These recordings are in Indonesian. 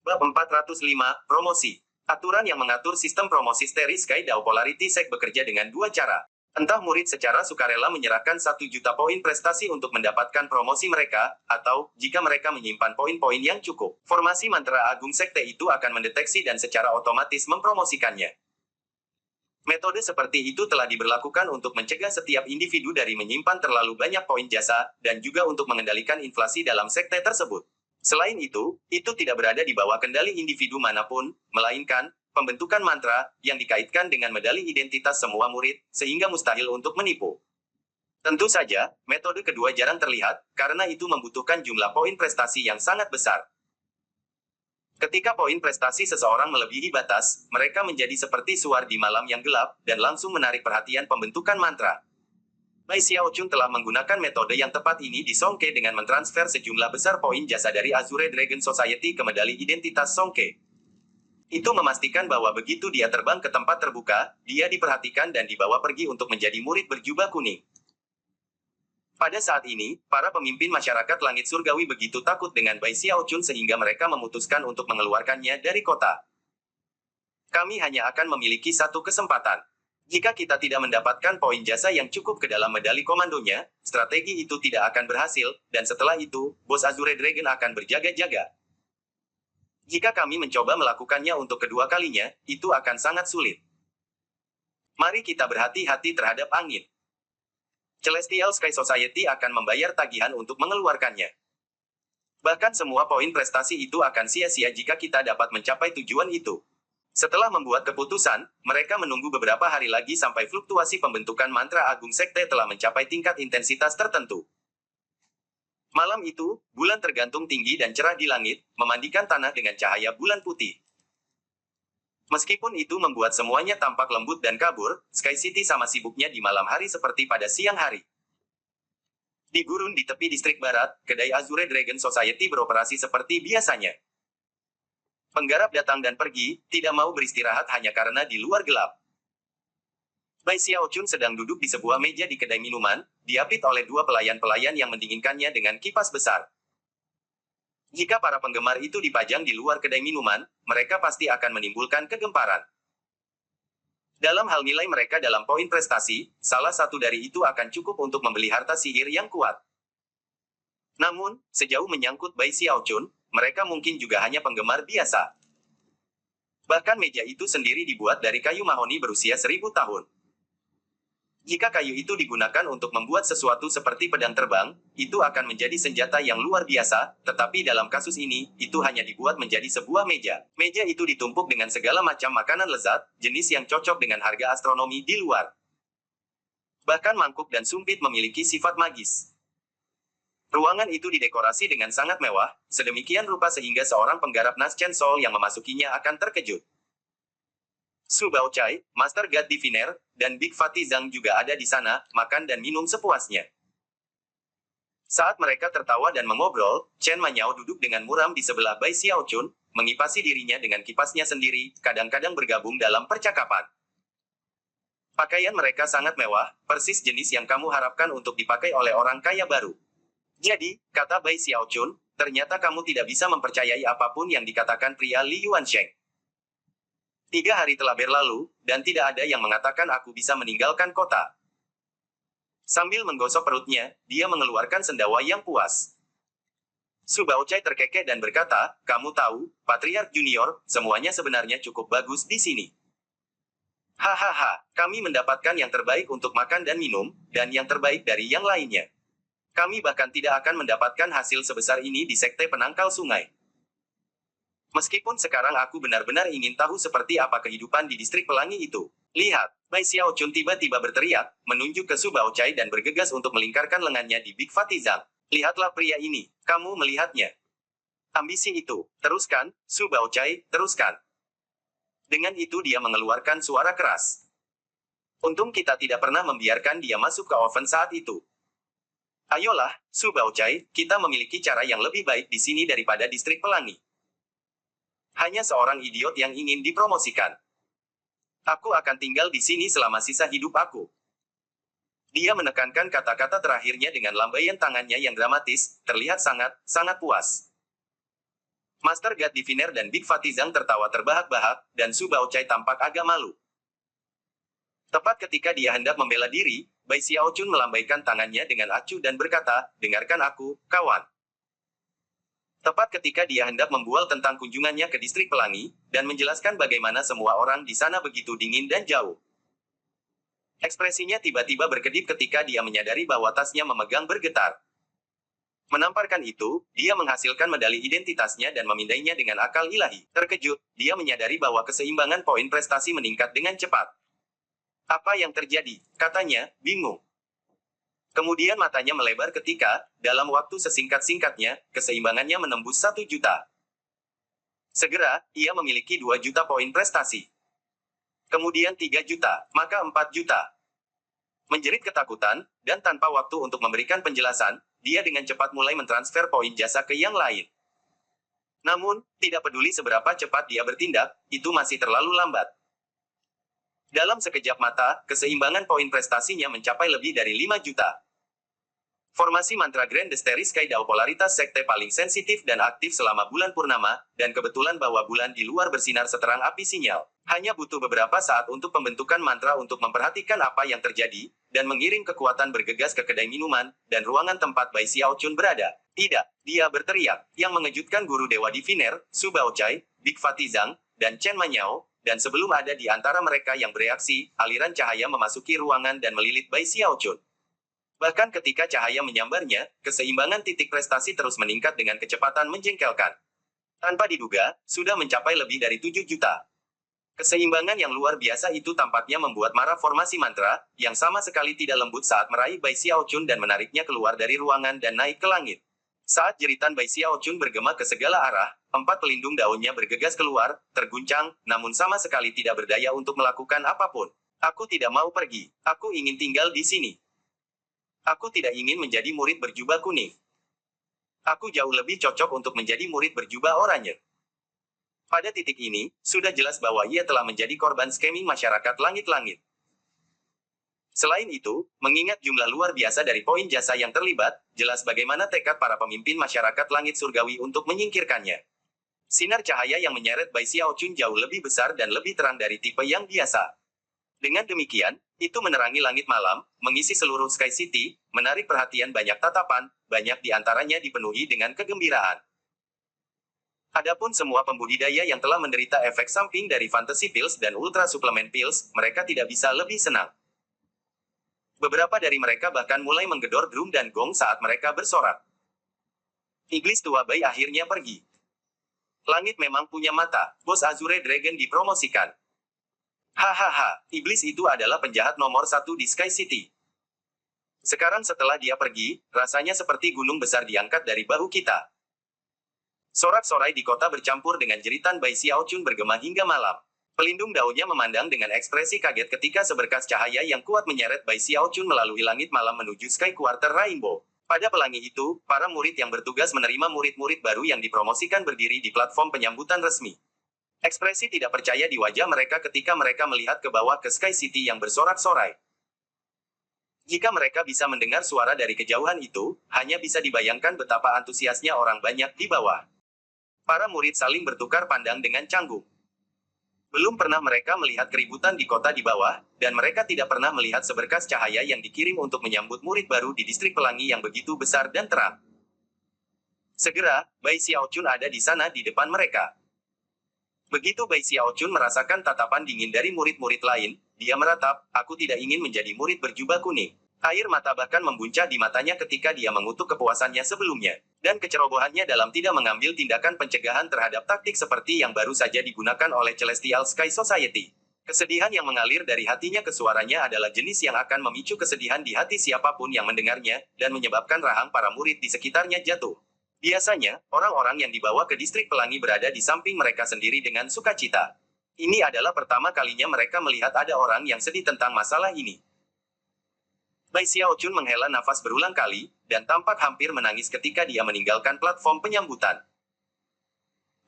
Bab 405, Promosi. Aturan yang mengatur sistem promosi Starry Sky Dao Polarity Sec bekerja dengan dua cara. Entah murid secara sukarela menyerahkan 1 juta poin prestasi untuk mendapatkan promosi mereka, atau, jika mereka menyimpan poin-poin yang cukup, formasi mantra agung sekte itu akan mendeteksi dan secara otomatis mempromosikannya. Metode seperti itu telah diberlakukan untuk mencegah setiap individu dari menyimpan terlalu banyak poin jasa, dan juga untuk mengendalikan inflasi dalam sekte tersebut. Selain itu tidak berada di bawah kendali individu manapun, melainkan pembentukan mantra yang dikaitkan dengan medali identitas semua murid, sehingga mustahil untuk menipu. Tentu saja, metode kedua jarang terlihat, karena itu membutuhkan jumlah poin prestasi yang sangat besar. Ketika poin prestasi seseorang melebihi batas, mereka menjadi seperti suar di malam yang gelap, dan langsung menarik perhatian pembentukan mantra. Bai Xiaochun telah menggunakan metode yang tepat ini di Songke dengan mentransfer sejumlah besar poin jasa dari Azure Dragon Society ke medali identitas Songke. Itu memastikan bahwa begitu dia terbang ke tempat terbuka, dia diperhatikan dan dibawa pergi untuk menjadi murid berjubah kuning. Pada saat ini, para pemimpin masyarakat langit surgawi begitu takut dengan Bai Xiaochun sehingga mereka memutuskan untuk mengeluarkannya dari kota. Kami hanya akan memiliki satu kesempatan. Jika kita tidak mendapatkan poin jasa yang cukup ke dalam medali komandonya, strategi itu tidak akan berhasil, dan setelah itu, bos Azure Dragon akan berjaga-jaga. Jika kami mencoba melakukannya untuk kedua kalinya, itu akan sangat sulit. Mari kita berhati-hati terhadap angin. Celestial Sky Society akan membayar tagihan untuk mengeluarkannya. Bahkan semua poin prestasi itu akan sia-sia jika kita dapat mencapai tujuan itu. Setelah membuat keputusan, mereka menunggu beberapa hari lagi sampai fluktuasi pembentukan mantra agung sekte telah mencapai tingkat intensitas tertentu. Malam itu, bulan tergantung tinggi dan cerah di langit, memandikan tanah dengan cahaya bulan putih. Meskipun itu membuat semuanya tampak lembut dan kabur, Sky City sama sibuknya di malam hari seperti pada siang hari. Di gurun di tepi distrik barat, kedai Azure Dragon Society beroperasi seperti biasanya. Penggarap datang dan pergi, tidak mau beristirahat hanya karena di luar gelap. Bai Xiaochun sedang duduk di sebuah meja di kedai minuman, diapit oleh dua pelayan-pelayan yang mendinginkannya dengan kipas besar. Jika para penggemar itu dipajang di luar kedai minuman, mereka pasti akan menimbulkan kegemparan. Dalam hal nilai mereka dalam poin prestasi, salah satu dari itu akan cukup untuk membeli harta sihir yang kuat. Namun, sejauh menyangkut Bai Xiaochun, mereka mungkin juga hanya penggemar biasa. Bahkan meja itu sendiri dibuat dari kayu mahoni berusia 1000 tahun. Jika kayu itu digunakan untuk membuat sesuatu seperti pedang terbang, itu akan menjadi senjata yang luar biasa, tetapi dalam kasus ini, itu hanya dibuat menjadi sebuah meja. Meja itu ditumpuk dengan segala macam makanan lezat, jenis yang cocok dengan harga astronomi di luar. Bahkan mangkuk dan sumpit memiliki sifat magis. Ruangan itu didekorasi dengan sangat mewah, sedemikian rupa sehingga seorang penggarap Naschen Soul yang memasukinya akan terkejut. Su Baochai, Master God Diviner, dan Big Fatty Zhang juga ada di sana, makan dan minum sepuasnya. Saat mereka tertawa dan mengobrol, Chen Manyao duduk dengan muram di sebelah Bai Xiaochun, mengipasi dirinya dengan kipasnya sendiri, kadang-kadang bergabung dalam percakapan. Pakaian mereka sangat mewah, persis jenis yang kamu harapkan untuk dipakai oleh orang kaya baru. Jadi, kata Bai Xiaochun, ternyata kamu tidak bisa mempercayai apapun yang dikatakan pria Li Yuansheng. 3 hari telah berlalu, dan tidak ada yang mengatakan aku bisa meninggalkan kota. Sambil menggosok perutnya, dia mengeluarkan sendawa yang puas. Su Baochai terkekeh dan berkata, kamu tahu, Patriark Junior, semuanya sebenarnya cukup bagus di sini. Hahaha, kami mendapatkan yang terbaik untuk makan dan minum, dan yang terbaik dari yang lainnya. Kami bahkan tidak akan mendapatkan hasil sebesar ini di sekte penangkal sungai. Meskipun sekarang aku benar-benar ingin tahu seperti apa kehidupan di distrik pelangi itu. Lihat, Bai Xiaochun tiba-tiba berteriak, menunjuk ke Su Baochai dan bergegas untuk melingkarkan lengannya di Big Fatty Zhang. Lihatlah pria ini, kamu melihatnya. Ambisi itu, teruskan, Su Baochai, teruskan. Dengan itu dia mengeluarkan suara keras. Untung kita tidak pernah membiarkan dia masuk ke oven saat itu. Ayolah, Su Baochai, kita memiliki cara yang lebih baik di sini daripada distrik pelangi. Hanya seorang idiot yang ingin dipromosikan. Aku akan tinggal di sini selama sisa hidup aku. Dia menekankan kata-kata terakhirnya dengan lambaian tangannya yang dramatis, terlihat sangat puas. Master God Diviner dan Big Fatty Zhang tertawa terbahak-bahak, dan Su Baochai tampak agak malu. Tepat ketika dia hendak membela diri, Bai Xiaochun melambaikan tangannya dengan acuh dan berkata, "Dengarkan aku, kawan." Tepat ketika dia hendak membual tentang kunjungannya ke distrik pelangi, dan menjelaskan bagaimana semua orang di sana begitu dingin dan jauh. Ekspresinya tiba-tiba berkedip ketika dia menyadari bahwa tasnya memegang bergetar. Menamparkan itu, dia menghasilkan medali identitasnya dan memindainya dengan akal ilahi. Terkejut, dia menyadari bahwa keseimbangan poin prestasi meningkat dengan cepat. "Apa yang terjadi?" katanya, bingung. Kemudian matanya melebar ketika, dalam waktu sesingkat-singkatnya, keseimbangannya menembus 1 juta. Segera, ia memiliki 2 juta poin prestasi. Kemudian 3 juta, maka 4 juta. Menjerit ketakutan, dan tanpa waktu untuk memberikan penjelasan, dia dengan cepat mulai mentransfer poin jasa ke yang lain. Namun, tidak peduli seberapa cepat dia bertindak, itu masih terlalu lambat. Dalam sekejap mata, keseimbangan poin prestasinya mencapai lebih dari 5 juta. Formasi mantra Grand Desteri Sky Dao polaritas sekte paling sensitif dan aktif selama bulan purnama, dan kebetulan bahwa bulan di luar bersinar seterang api sinyal. Hanya butuh beberapa saat untuk pembentukan mantra untuk memperhatikan apa yang terjadi, dan mengirim kekuatan bergegas ke kedai minuman, dan ruangan tempat Bai Xiaochun berada. "Tidak!" dia berteriak, yang mengejutkan guru Dewa Diviner, Su Baochai, Big Fatty Zhang, dan Chen Manyao, dan sebelum ada di antara mereka yang bereaksi, aliran cahaya memasuki ruangan dan melilit Bai Xiaochun. Bahkan ketika cahaya menyambarnya, keseimbangan titik prestasi terus meningkat dengan kecepatan menjengkelkan. Tanpa diduga, sudah mencapai lebih dari 7 juta. Keseimbangan yang luar biasa itu tampaknya membuat marah formasi mantra, yang sama sekali tidak lembut saat meraih Bai Xiaochun dan menariknya keluar dari ruangan dan naik ke langit. Saat jeritan Bai Xiaochun bergema ke segala arah, 4 pelindung daunnya bergegas keluar, terguncang, namun sama sekali tidak berdaya untuk melakukan apapun. "Aku tidak mau pergi. Aku ingin tinggal di sini. Aku tidak ingin menjadi murid berjubah kuning. Aku jauh lebih cocok untuk menjadi murid berjubah oranye." Pada titik ini, sudah jelas bahwa ia telah menjadi korban scamming masyarakat langit-langit. Selain itu, mengingat jumlah luar biasa dari poin jasa yang terlibat, jelas bagaimana tekad para pemimpin masyarakat langit surgawi untuk menyingkirkannya. Sinar cahaya yang menyeret Bai Xiaochun jauh lebih besar dan lebih terang dari tipe yang biasa. Dengan demikian, itu menerangi langit malam, mengisi seluruh Sky City, menarik perhatian banyak tatapan, banyak di antaranya dipenuhi dengan kegembiraan. Adapun semua pembudidaya yang telah menderita efek samping dari Fantasy Pills dan Ultra Supplement Pills, mereka tidak bisa lebih senang. Beberapa dari mereka bahkan mulai menggedor drum dan gong saat mereka bersorak. Iblis tua Bai akhirnya pergi. Langit memang punya mata, Bos Azure Dragon dipromosikan. Hahaha, iblis itu adalah penjahat nomor 1 di Sky City. Sekarang setelah dia pergi, rasanya seperti gunung besar diangkat dari bahu kita. Sorak-sorai di kota bercampur dengan jeritan Bai Xiaochun bergema hingga malam. Pelindung daunnya memandang dengan ekspresi kaget ketika seberkas cahaya yang kuat menyeret Bai Xiaochun melalui langit malam menuju Sky Quarter Rainbow. Pada pelangi itu, para murid yang bertugas menerima murid-murid baru yang dipromosikan berdiri di platform penyambutan resmi. Ekspresi tidak percaya di wajah mereka ketika mereka melihat ke bawah ke Sky City yang bersorak-sorai. Jika mereka bisa mendengar suara dari kejauhan itu, hanya bisa dibayangkan betapa antusiasnya orang banyak di bawah. Para murid saling bertukar pandang dengan canggung. Belum pernah mereka melihat keributan di kota di bawah, dan mereka tidak pernah melihat seberkas cahaya yang dikirim untuk menyambut murid baru di distrik pelangi yang begitu besar dan terang. Segera, Bai Xiaochun ada di sana di depan mereka. Begitu Bai Xiaochun merasakan tatapan dingin dari murid-murid lain, dia meratap, "Aku tidak ingin menjadi murid berjubah kuning." Air mata bahkan membuncah di matanya ketika dia mengutuk kepuasannya sebelumnya, dan kecerobohannya dalam tidak mengambil tindakan pencegahan terhadap taktik seperti yang baru saja digunakan oleh Celestial Sky Society. Kesedihan yang mengalir dari hatinya ke suaranya adalah jenis yang akan memicu kesedihan di hati siapapun yang mendengarnya, dan menyebabkan rahang para murid di sekitarnya jatuh. Biasanya, orang-orang yang dibawa ke distrik pelangi berada di samping mereka sendiri dengan sukacita. Ini adalah pertama kalinya mereka melihat ada orang yang sedih tentang masalah ini. Bai Xiaochun menghela nafas berulang kali, dan tampak hampir menangis ketika dia meninggalkan platform penyambutan.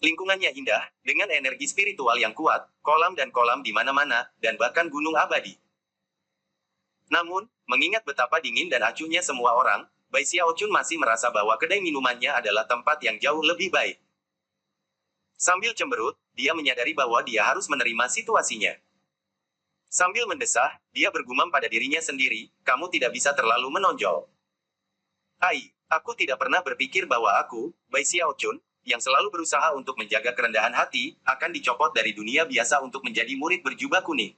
Lingkungannya indah, dengan energi spiritual yang kuat, kolam dan kolam di mana-mana, dan bahkan gunung abadi. Namun, mengingat betapa dingin dan acuhnya semua orang, Bai Xiaochun masih merasa bahwa kedai minumannya adalah tempat yang jauh lebih baik. Sambil cemberut, dia menyadari bahwa dia harus menerima situasinya. Sambil mendesah, dia bergumam pada dirinya sendiri, kamu tidak bisa terlalu menonjol. Ai, aku tidak pernah berpikir bahwa aku, Bai Xiaochun, yang selalu berusaha untuk menjaga kerendahan hati, akan dicopot dari dunia biasa untuk menjadi murid berjubah kuning.